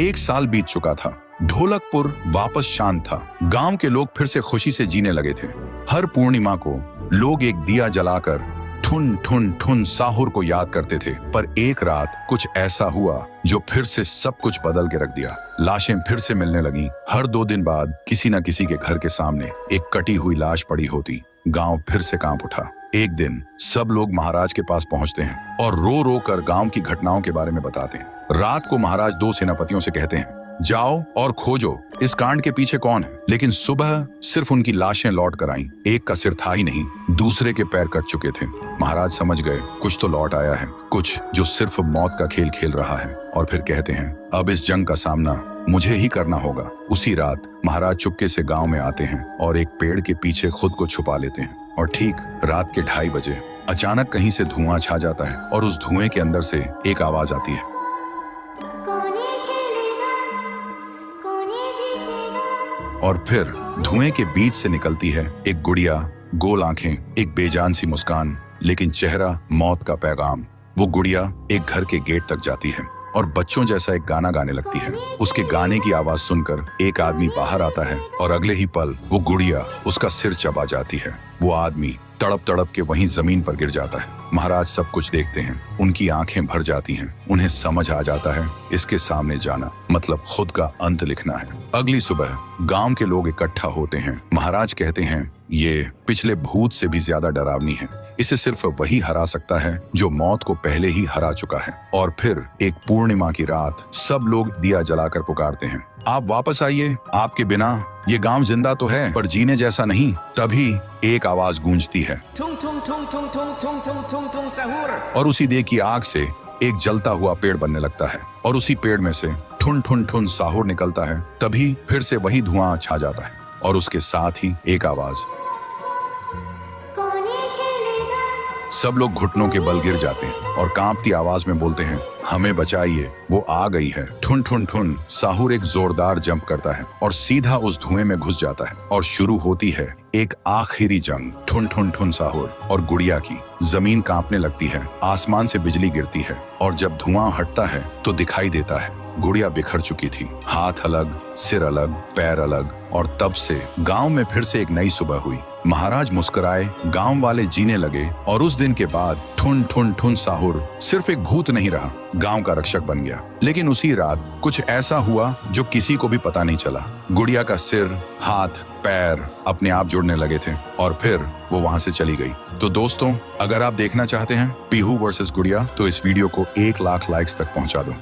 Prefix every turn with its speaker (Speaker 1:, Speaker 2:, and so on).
Speaker 1: 1 साल बीत चुका था। ढोलकपुर वापस शांत था। गांव के लोग फिर से खुशी से जीने लगे थे। हर पूर्णिमा को लोग एक दिया जलाकर ठुन ठुन ठुन साहुर को याद करते थे। पर एक रात कुछ ऐसा हुआ जो फिर से सब कुछ बदल के रख दिया। लाशें फिर से मिलने लगी। हर 2 दिन बाद किसी न किसी के घर के सामने एक कटी हुई लाश पड़ी होती। गांव फिर से कांप उठा। एक दिन सब लोग महाराज के पास पहुंचते हैं और रो रो कर गांव की घटनाओं के बारे में बताते हैं। रात को महाराज 2 सेनापतियों से कहते हैं, जाओ और खोजो इस कांड के पीछे कौन है। लेकिन सुबह सिर्फ उनकी लाशें लौट कर आईं। एक का सिर था ही नहीं, दूसरे के पैर कट चुके थे। महाराज समझ गए कुछ तो लौट आया है, कुछ जो सिर्फ मौत का खेल खेल रहा है। और फिर कहते हैं, अब इस जंग का सामना मुझे ही करना होगा। उसी रात महाराज चुपके से गांव में आते हैं और एक पेड़ के पीछे खुद को छुपा लेते हैं। और ठीक रात के 2:30 बजे अचानक कहीं से धुआं छा जाता है और उस धुएं के अंदर से एक आवाज आती है, और फिर धुएं के बीच से निकलती है एक गुड़िया, गोल आंखें, एक बेजान सी मुस्कान, लेकिन चेहरा मौत का पैगाम। वो गुड़िया एक घर के गेट तक जाती है और बच्चों जैसा एक गाना गाने लगती है। उसके गाने की आवाज सुनकर एक आदमी बाहर आता है और अगले ही पल वो गुड़िया उसका सिर चबा जाती है। वो आदमी तड़प तड़प के वहीं जमीन पर गिर जाता है। महाराज सब कुछ देखते हैं। उनकी आंखें भर जाती हैं। उन्हें समझ आ जाता है इसके सामने जाना मतलब खुद का अंत लिखना है। अगली सुबह गांव के लोग इकट्ठा होते हैं। महाराज कहते हैं, ये पिछले भूत से भी ज्यादा डरावनी है। इसे सिर्फ वही हरा सकता है जो मौत को पहले ही हरा चुका है। और फिर एक पूर्णिमा की रात सब लोग दिया जलाकर पुकारते हैं, आप वापस आइए, आपके बिना ये गांव जिंदा तो है पर जीने जैसा नहीं। तभी एक आवाज गूंजती है और उसी देह की आग से एक जलता हुआ पेड़ बनने लगता है और उसी पेड़ में से ठुन ठुन ठुन साहुर निकलता है। तभी फिर से वही धुआं छा जाता है और उसके साथ ही एक आवाज। सब लोग घुटनों के बल गिर जाते हैं और कांपती आवाज में बोलते हैं, हमें बचाइए, वो आ गई है। ठुन ठुन ठुन साहुर एक जोरदार जंप करता है और सीधा उस धुएं में घुस जाता है और शुरू होती है एक आखिरी जंग। ठुन ठुन ठुन साहुर और गुड़िया की। जमीन कांपने लगती है, आसमान से बिजली गिरती है और जब धुआं हटता है तो दिखाई देता है गुड़िया बिखर चुकी थी। हाथ अलग, सिर अलग, पैर अलग। और तब से गांव में फिर से एक नई सुबह हुई। महाराज मुस्कुराए, गांव वाले जीने लगे और उस दिन के बाद ठुन ठुन ठुन साहुर सिर्फ एक भूत नहीं रहा, गांव का रक्षक बन गया। लेकिन उसी रात कुछ ऐसा हुआ जो किसी को भी पता नहीं चला। गुड़िया का सिर, हाथ, पैर अपने आप जुड़ने लगे थे और फिर वो वहां से चली गई। तो दोस्तों, अगर आप देखना चाहते हैं पीहू वर्सेस गुड़िया तो इस वीडियो को 1 लाख लाइक्स तक पहुंचा दो।